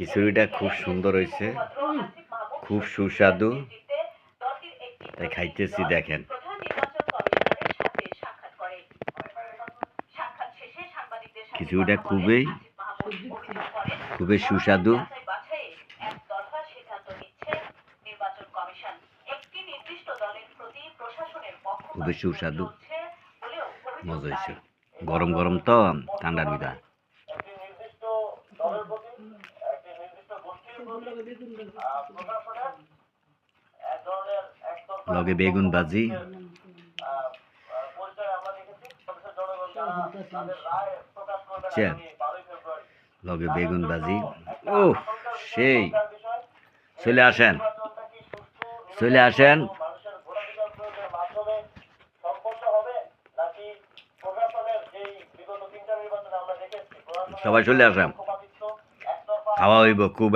খিচুড়িটা খুব সুন্দর হয়েছে, খুব সুস্বাদু, তাই খাইতেছি। দেখেন, খিচুড়িটা খুবই খুবই সুস্বাদু, খুবই সুস্বাদু, মজা হয়েছে। গরম গরম তো, ঠান্ডার ভিতর। লগে বেগুন ভাজি, লগে বেগুন ভাজি। ও সেই, চলে আসেন, চলে আসেন, সবাই চলে আসেন, খাওয়া হইব খুব।